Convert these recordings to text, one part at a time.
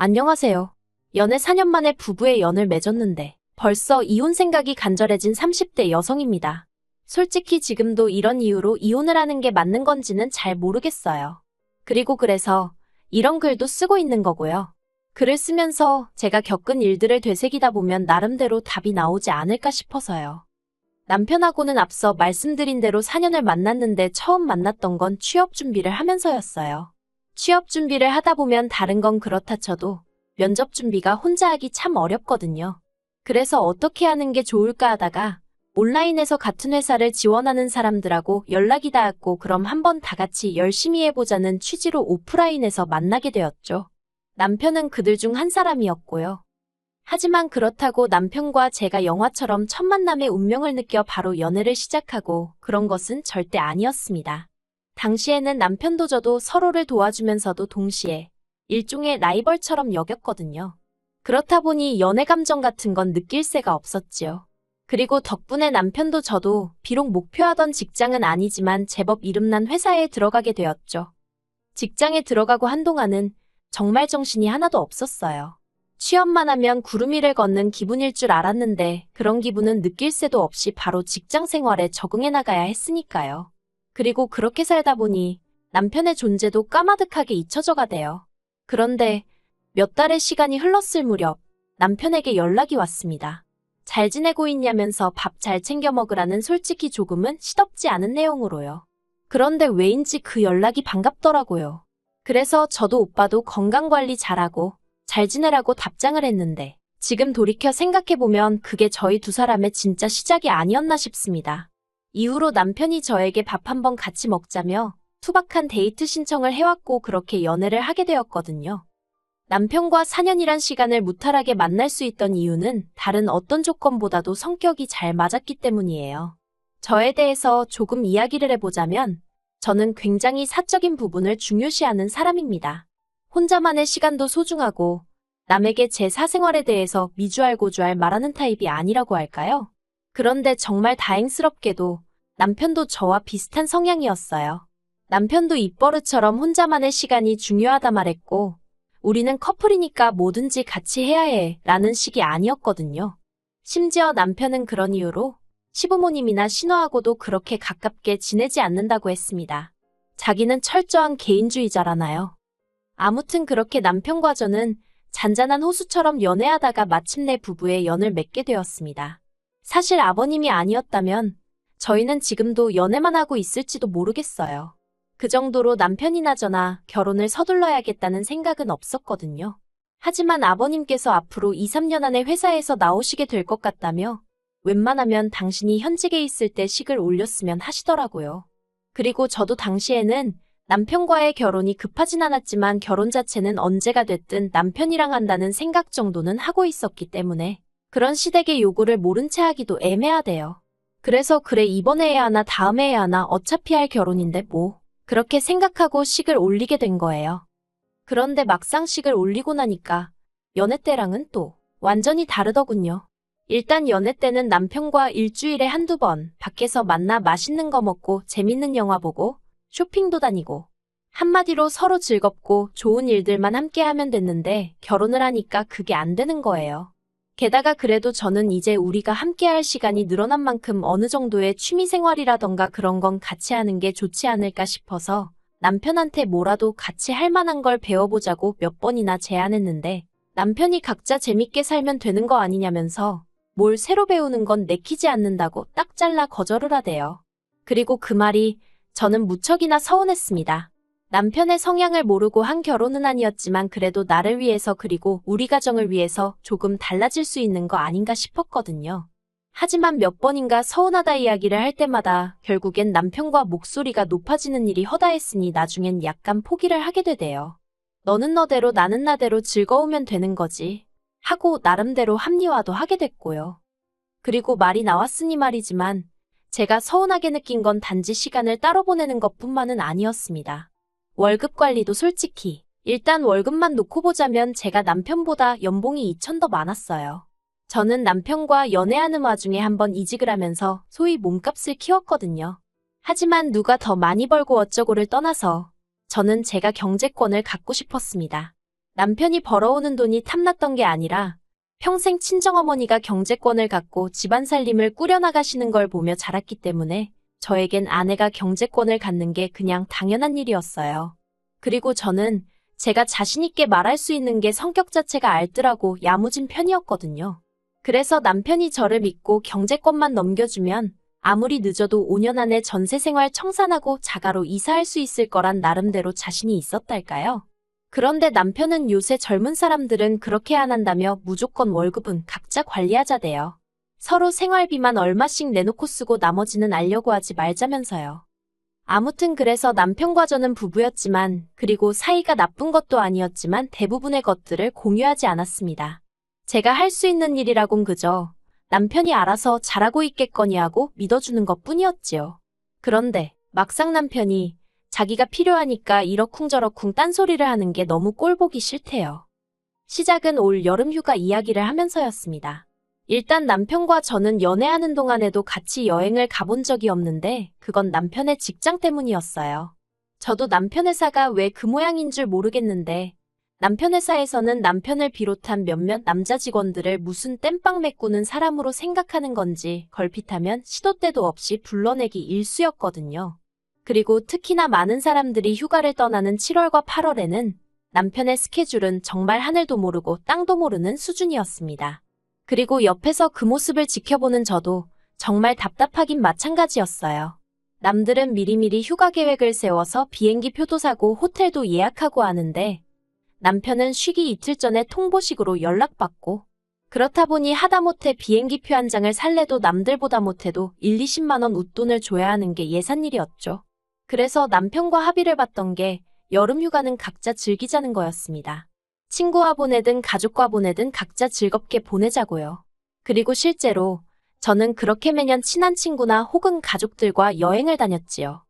안녕하세요. 연애 4년 만에 부부의 연을 맺었는데 벌써 이혼 생각이 간절해진 30대 여성입니다. 솔직히 지금도 이런 이유로 이혼을 하는 게 맞는 건지는 잘 모르겠어요. 그래서 이런 글도 쓰고 있는 거고요. 글을 쓰면서 제가 겪은 일들을 되새기다 보면 나름대로 답이 나오지 않을까 싶어서요. 남편하고는 앞서 말씀드린 대로 4년을 만났는데 처음 만났던 건 취업 준비를 하면서였어요. 취업 준비를 하다 보면 다른 건 그렇다 쳐도 면접 준비가 혼자 하기 참 어렵거든요. 그래서 어떻게 하는 게 좋을까 하다가 온라인에서 같은 회사를 지원하는 사람들하고 연락이 닿았고 그럼 한번 다 같이 열심히 해보자는 취지로 오프라인에서 만나게 되었죠. 남편은 그들 중 한 사람이었고요. 하지만 그렇다고 남편과 제가 영화처럼 첫 만남의 운명을 느껴 바로 연애를 시작하고 그런 것은 절대 아니었습니다. 당시에는 남편도 저도 서로를 도와주면서도 동시에 일종의 라이벌처럼 여겼거든요. 그렇다 보니 연애 감정 같은 건 느낄 새가 없었지요. 그리고 덕분에 남편도 저도 비록 목표하던 직장은 아니지만 제법 이름난 회사에 들어가게 되었죠. 직장에 들어가고 한동안은 정말 정신이 하나도 없었어요. 취업만 하면 구름 위를 걷는 기분일 줄 알았는데 그런 기분은 느낄 새도 없이 바로 직장 생활에 적응해 나가야 했으니까요. 그리고 그렇게 살다 보니 남편의 존재도 까마득하게 잊혀져 가대요. 그런데 몇 달의 시간이 흘렀을 무렵 남편에게 연락이 왔습니다. 잘 지내고 있냐면서 밥 잘 챙겨 먹으라는 솔직히 조금은 시덥지 않은 내용으로요. 그런데 왜인지 그 연락이 반갑더라고요. 그래서 저도 오빠도 건강관리 잘하고 잘 지내라고 답장을 했는데 지금 돌이켜 생각해보면 그게 저희 두 사람의 진짜 시작이 아니었나 싶습니다. 이후로 남편이 저에게 밥 한번 같이 먹자며 투박한 데이트 신청을 해왔고 그렇게 연애를 하게 되었거든요. 남편과 4년이란 시간을 무탈하게 만날 수 있던 이유는 다른 어떤 조건보다도 성격이 잘 맞았기 때문이에요. 저에 대해서 조금 이야기를 해보자면 저는 굉장히 사적인 부분을 중요시하는 사람입니다. 혼자만의 시간도 소중하고 남에게 제 사생활에 대해서 미주알고주알 말하는 타입이 아니라고 할까요? 그런데 정말 다행스럽게도 남편도 저와 비슷한 성향이었어요. 남편도 입버릇처럼 혼자만의 시간이 중요하다 말했고 우리는 커플이니까 뭐든지 같이 해야 해 라는 식이 아니었거든요. 심지어 남편은 그런 이유로 시부모님이나 신우하고도 그렇게 가깝게 지내지 않는다고 했습니다. 자기는 철저한 개인주의자라나요. 아무튼 그렇게 남편과 저는 잔잔한 호수처럼 연애하다가 마침내 부부의 연을 맺게 되었습니다. 사실 아버님이 아니었다면 저희는 지금도 연애만 하고 있을지도 모르겠어요. 그 정도로 남편이나 저나 결혼을 서둘러야겠다는 생각은 없었거든요. 하지만 아버님께서 앞으로 2, 3년 안에 회사에서 나오시게 될 것 같다며 웬만하면 당신이 현직에 있을 때 식을 올렸으면 하시더라고요. 그리고 저도 당시에는 남편과의 결혼이 급하진 않았지만 결혼 자체는 언제가 됐든 남편이랑 한다는 생각 정도는 하고 있었기 때문에 그런 시댁의 요구를 모른 채 하기도 애매하대요. 그래서 그래 이번에 해야 하나 다음에 해야 하나 어차피 할 결혼인데 뭐 그렇게 생각하고 식을 올리게 된 거예요. 그런데 막상 식을 올리고 나니까 연애 때랑은 또 완전히 다르더군요. 일단 연애 때는 남편과 일주일에 한두 번 밖에서 만나 맛있는 거 먹고 재밌는 영화 보고 쇼핑도 다니고 한마디로 서로 즐겁고 좋은 일들만 함께 하면 됐는데 결혼을 하니까 그게 안 되는 거예요. 게다가 그래도 저는 이제 우리가 함께 할 시간이 늘어난 만큼 어느 정도의 취미생활이라던가 그런 건 같이 하는 게 좋지 않을까 싶어서 남편한테 뭐라도 같이 할 만한 걸 배워보자고 몇 번이나 제안했는데 남편이 각자 재밌게 살면 되는 거 아니냐면서 뭘 새로 배우는 건 내키지 않는다고 딱 잘라 거절을 하대요. 그리고 그 말이 저는 무척이나 서운했습니다. 남편의 성향을 모르고 한 결혼은 아니었지만 그래도 나를 위해서 그리고 우리 가정을 위해서 조금 달라질 수 있는 거 아닌가 싶었거든요. 하지만 몇 번인가 서운하다 이야기를 할 때마다 결국엔 남편과 목소리가 높아지는 일이 허다했으니 나중엔 약간 포기를 하게 되대요. 너는 너대로 나는 나대로 즐거우면 되는 거지 하고 나름대로 합리화도 하게 됐고요. 그리고 말이 나왔으니 말이지만 제가 서운하게 느낀 건 단지 시간을 따로 보내는 것뿐만은 아니었습니다. 월급 관리도 솔직히 일단 월급만 놓고 보자면 제가 남편보다 연봉이 2천 더 많았어요. 저는 남편과 연애하는 와중에 한번 이직을 하면서 소위 몸값을 키웠거든요. 하지만 누가 더 많이 벌고 어쩌고를 떠나서 저는 제가 경제권을 갖고 싶었습니다. 남편이 벌어오는 돈이 탐났던 게 아니라 평생 친정어머니가 경제권을 갖고 집안 살림을 꾸려나가시는 걸 보며 자랐기 때문에 저에겐 아내가 경제권을 갖는 게 그냥 당연한 일이었어요. 그리고 저는 제가 자신있게 말할 수 있는 게 성격 자체가 알뜰하고 야무진 편이었거든요. 그래서 남편이 저를 믿고 경제권만 넘겨주면 아무리 늦어도 5년 안에 전세생활 청산하고 자가로 이사할 수 있을 거란 나름대로 자신이 있었달까요? 그런데 남편은 요새 젊은 사람들은 그렇게 안 한다며 무조건 월급은 각자 관리하자대요. 서로 생활비만 얼마씩 내놓고 쓰고 나머지는 알려고 하지 말자면서요. 아무튼 그래서 남편과 저는 부부였지만 그리고 사이가 나쁜 것도 아니었지만 대부분의 것들을 공유하지 않았습니다. 제가 할 수 있는 일이라곤 그저 남편이 알아서 잘하고 있겠거니 하고 믿어주는 것뿐이었지요. 그런데 막상 남편이 자기가 필요하니까 이러쿵저러쿵 딴소리를 하는 게 너무 꼴보기 싫대요. 시작은 올 여름 휴가 이야기를 하면서였습니다. 일단 남편과 저는 연애하는 동안에도 같이 여행을 가본 적이 없는데 그건 남편의 직장 때문이었어요. 저도 남편 회사가 왜 그 모양인 줄 모르겠는데 남편 회사에서는 남편을 비롯한 몇몇 남자 직원들을 무슨 땜빵 메꾸는 사람으로 생각하는 건지 걸핏하면 시도 때도 없이 불러내기 일쑤였거든요. 그리고 특히나 많은 사람들이 휴가를 떠나는 7월과 8월에는 남편의 스케줄은 정말 하늘도 모르고 땅도 모르는 수준이었습니다. 그리고 옆에서 그 모습을 지켜보는 저도 정말 답답하긴 마찬가지였어요. 남들은 미리미리 휴가 계획을 세워서 비행기 표도 사고 호텔도 예약하고 하는데 남편은 쉬기 이틀 전에 통보식으로 연락받고 그렇다 보니 하다못해 비행기표 한 장을 살래도 남들보다 못해도 1, 20만 원 웃돈을 줘야 하는 게 예산일이었죠. 그래서 남편과 합의를 봤던 게 여름 휴가는 각자 즐기자는 거였습니다. 친구와 보내든 가족과 보내든 각자 즐겁게 보내자고요. 그리고 실제로 저는 그렇게 매년 친한 친구나 혹은 가족들과 여행을 다녔지요.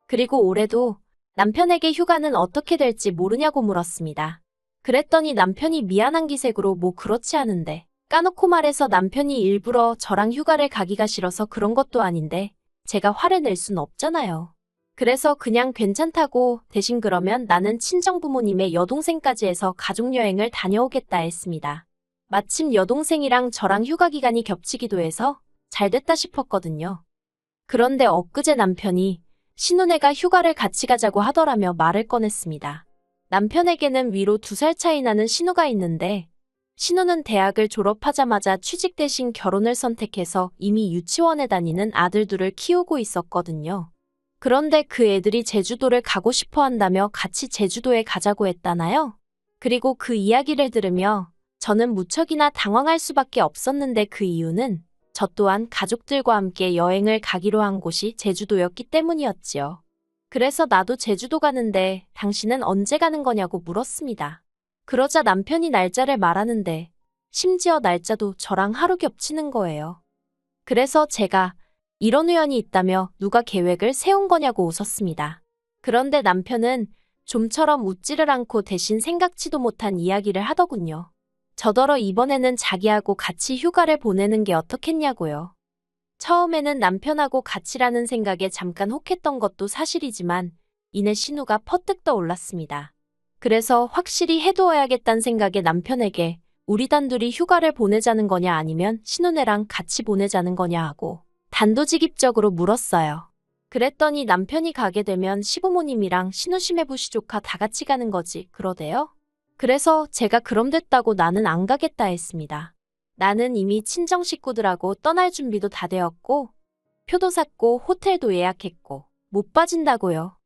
그리고 올해도 남편에게 휴가는 어떻게 될지 모르냐고 물었습니다. 그랬더니 남편이 미안한 기색으로 뭐 그렇지 않은데 까놓고 말해서 남편이 일부러 저랑 휴가를 가기가 싫어서 그런 것도 아닌데 제가 화를 낼 순 없잖아요. 그래서 그냥 괜찮다고 대신 그러면 나는 친정부모님의 여동생까지 해서 가족여행을 다녀오겠다 했습니다. 마침 여동생이랑 저랑 휴가 기간이 겹치기도 해서 잘 됐다 싶었거든요. 그런데 엊그제 남편이 신혼애가 휴가를 같이 가자고 하더라며 말을 꺼냈습니다. 남편에게는 위로 2살 차이 나는 신우가 있는데 신우는 대학을 졸업하자마자 취직 대신 결혼을 선택해서 이미 유치원에 다니는 아들 둘을 키우고 있었거든요. 그런데 그 애들이 제주도를 가고 싶어 한다며 같이 제주도에 가자고 했다나요? 그리고 그 이야기를 들으며 저는 무척이나 당황할 수밖에 없었는데 그 이유는 저 또한 가족들과 함께 여행을 가기로 한 곳이 제주도였기 때문이었지요. 그래서 나도 제주도 가는데 당신은 언제 가는 거냐고 물었습니다. 그러자 남편이 날짜를 말하는데 심지어 날짜도 저랑 하루 겹치는 거예요. 그래서 제가 이런 우연이 있다며 누가 계획을 세운 거냐고 웃었습니다. 그런데 남편은 좀처럼 웃지를 않고 대신 생각지도 못한 이야기를 하더군요. 저더러 이번에는 자기하고 같이 휴가를 보내는 게 어떻겠냐고요. 처음에는 남편하고 같이라는 생각에 잠깐 혹했던 것도 사실이지만 이내 신우가 퍼뜩 떠올랐습니다. 그래서 확실히 해두어야겠다는 생각에 남편에게 우리 단둘이 휴가를 보내자는 거냐 아니면 신우네랑 같이 보내자는 거냐 하고 단도직입적으로 물었어요. 그랬더니 남편이 가게 되면 시부모님이랑 신우시매부시 조카 다 같이 가는 거지 그러대요. 그래서 제가 그럼 됐다고 나는 안 가겠다 했습니다. 나는 이미 친정 식구들하고 떠날 준비도 다 되었고 표도 샀고 호텔도 예약했고 못 빠진다고요.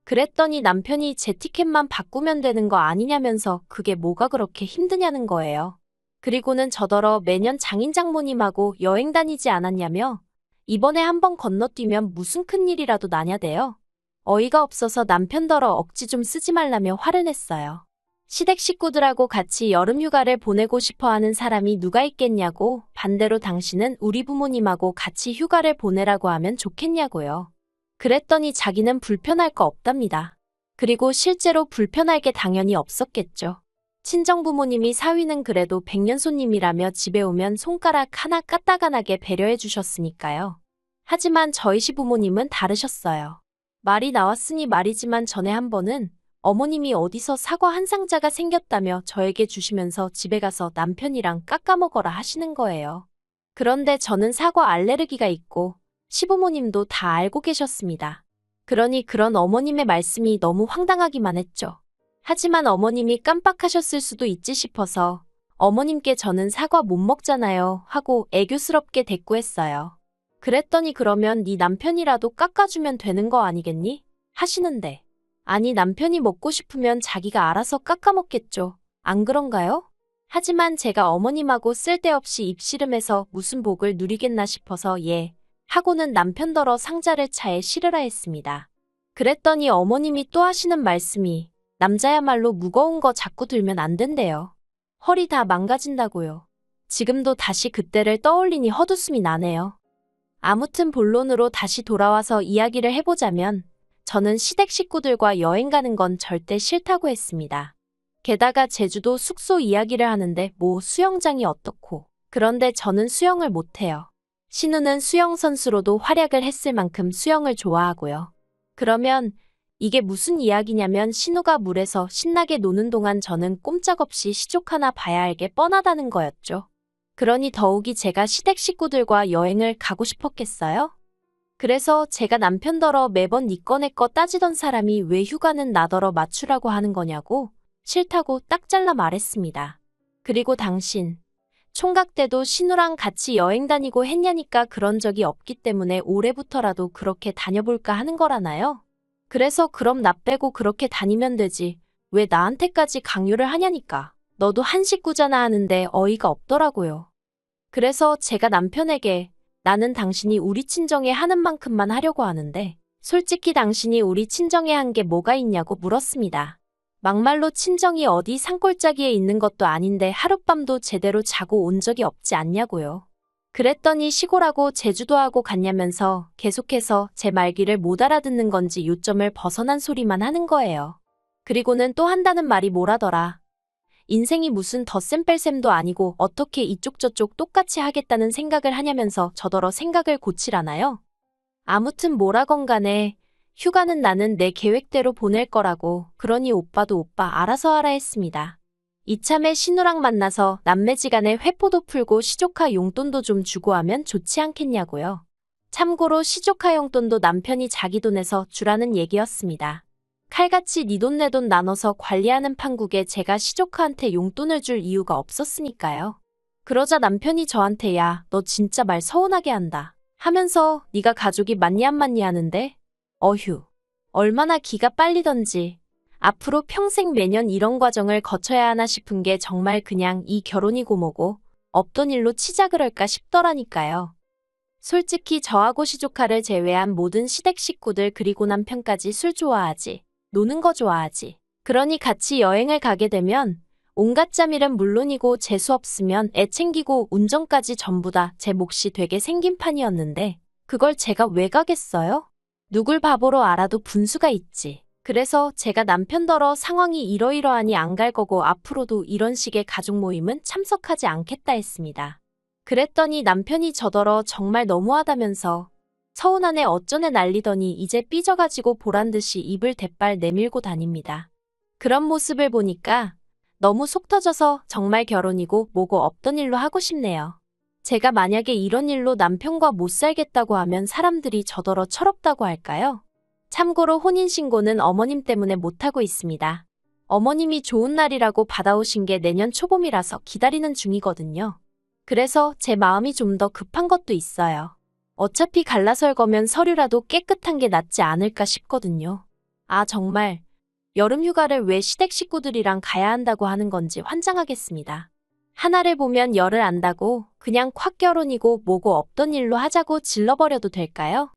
그랬더니 남편이 제 티켓만 바꾸면 되는 거 아니냐면서 그게 뭐가 그렇게 힘드냐는 거예요. 그리고는 저더러 매년 장인 장모님하고 여행 다니지 않았냐며 이번에 한번 건너뛰면 무슨 큰일이라도 나냐대요. 어이가 없어서 남편더러 억지 좀 쓰지 말라며 화를 냈어요. 시댁 식구들하고 같이 여름 휴가를 보내고 싶어하는 사람이 누가 있겠냐고 반대로 당신은 우리 부모님하고 같이 휴가를 보내라고 하면 좋겠냐고요. 그랬더니 자기는 불편할 거 없답니다. 그리고 실제로 불편할 게 당연히 없었겠죠. 친정부모님이 사위는 그래도 백년손님이라며 집에 오면 손가락 하나 까딱하게 배려해 주셨으니까요. 하지만 저희 시부모님은 다르셨어요. 말이 나왔으니 말이지만 전에 한 번은 어머님이 어디서 사과 한 상자가 생겼다며 저에게 주시면서 집에 가서 남편이랑 깎아먹어라 하시는 거예요. 그런데 저는 사과 알레르기가 있고 시부모님도 다 알고 계셨습니다. 그러니 그런 어머님의 말씀이 너무 황당하기만 했죠. 하지만 어머님이 깜빡하셨을 수도 있지 싶어서 어머님께 저는 사과 못 먹잖아요 하고 애교스럽게 대꾸했어요. 그랬더니 그러면 네 남편이라도 깎아주면 되는 거 아니겠니? 하시는데 아니 남편이 먹고 싶으면 자기가 알아서 깎아먹겠죠. 안 그런가요? 하지만 제가 어머님하고 쓸데없이 입씨름해서 무슨 복을 누리겠나 싶어서 예 하고는 남편더러 상자를 차에 실으라 했습니다. 그랬더니 어머님이 또 하시는 말씀이 남자야말로 무거운 거 자꾸 들면 안 된대요. 허리 다 망가진다고요. 지금도 다시 그때를 떠올리니 헛웃음이 나네요. 아무튼 본론으로 다시 돌아와서 이야기를 해보자면 저는 시댁 식구들과 여행 가는 건 절대 싫다고 했습니다. 게다가 제주도 숙소 이야기를 하는데 뭐 수영장이 어떻고. 그런데 저는 수영을 못해요. 신우는 수영 선수로도 활약을 했을 만큼 수영을 좋아하고요. 그러면 이게 무슨 이야기냐면 신우가 물에서 신나게 노는 동안 저는 꼼짝없이 시족 하나 봐야 할 게 뻔하다는 거였죠. 그러니 더욱이 제가 시댁 식구들과 여행을 가고 싶었겠어요? 그래서 제가 남편더러 매번 니 거 내 거 따지던 사람이 왜 휴가는 나더러 맞추라고 하는 거냐고 싫다고 딱 잘라 말했습니다. 그리고 당신 총각 때도 신우랑 같이 여행 다니고 했냐니까 그런 적이 없기 때문에 올해부터라도 그렇게 다녀볼까 하는 거라나요? 그래서 그럼 나 빼고 그렇게 다니면 되지 왜 나한테까지 강요를 하냐니까. 너도 한 식구잖아 하는데 어이가 없더라고요. 그래서 제가 남편에게 나는 당신이 우리 친정에 하는 만큼만 하려고 하는데 솔직히 당신이 우리 친정에 한 게 뭐가 있냐고 물었습니다. 막말로 친정이 어디 산골짜기에 있는 것도 아닌데 하룻밤도 제대로 자고 온 적이 없지 않냐고요. 그랬더니 시골하고 제주도하고 같냐면서 계속해서 제 말귀를 못 알아듣는 건지 요점을 벗어난 소리만 하는 거예요. 그리고는 또 한다는 말이 뭐라더라. 인생이 무슨 덧셈 뺄셈도 아니고 어떻게 이쪽 저쪽 똑같이 하겠다는 생각을 하냐면서 저더러 생각을 고치라나요? 아무튼 뭐라건 간에 휴가는 나는 내 계획대로 보낼 거라고 그러니 오빠도 오빠 알아서 하라 했습니다. 이참에 신우랑 만나서 남매지간에 회포도 풀고 시조카 용돈도 좀 주고 하면 좋지 않겠냐고요. 참고로 시조카 용돈도 남편이 자기 돈에서 주라는 얘기였습니다. 칼같이 네 돈 내 돈 나눠서 관리하는 판국에 제가 시조카한테 용돈을 줄 이유가 없었으니까요. 그러자 남편이 저한테 야, 너 진짜 말 서운하게 한다 하면서 네가 가족이 맞니 안 맞니 하는데 어휴, 얼마나 기가 빨리던지 앞으로 평생 매년 이런 과정을 거쳐야 하나 싶은 게 정말 그냥 이 결혼이고 뭐고 없던 일로 치자 그럴까 싶더라니까요. 솔직히 저하고 시조카를 제외한 모든 시댁 식구들 그리고 남편까지 술 좋아하지, 노는 거 좋아하지. 그러니 같이 여행을 가게 되면 온갖 짬일은 물론이고 재수 없으면 애 챙기고 운전까지 전부 다 제 몫이 되게 생긴 판이었는데 그걸 제가 왜 가겠어요? 누굴 바보로 알아도 분수가 있지. 그래서 제가 남편더러 상황이 이러이러하니 안 갈 거고 앞으로도 이런 식의 가족 모임은 참석하지 않겠다 했습니다. 그랬더니 남편이 저더러 정말 너무하다면서 서운하네 어쩌네 난리더니 이제 삐져가지고 보란듯이 입을 대빨 내밀고 다닙니다. 그런 모습을 보니까 너무 속 터져서 정말 결혼이고 뭐고 없던 일로 하고 싶네요. 제가 만약에 이런 일로 남편과 못 살겠다고 하면 사람들이 저더러 철없다고 할까요? 참고로 혼인신고는 어머님 때문에 못하고 있습니다. 어머님이 좋은 날이라고 받아오신 게 내년 초봄이라서 기다리는 중이거든요. 그래서 제 마음이 좀 더 급한 것도 있어요. 어차피 갈라설 거면 서류라도 깨끗한 게 낫지 않을까 싶거든요. 아 정말 여름 휴가를 왜 시댁 식구들이랑 가야 한다고 하는 건지 환장하겠습니다. 하나를 보면 열을 안다고 그냥 콱 결혼이고 뭐고 없던 일로 하자고 질러버려도 될까요?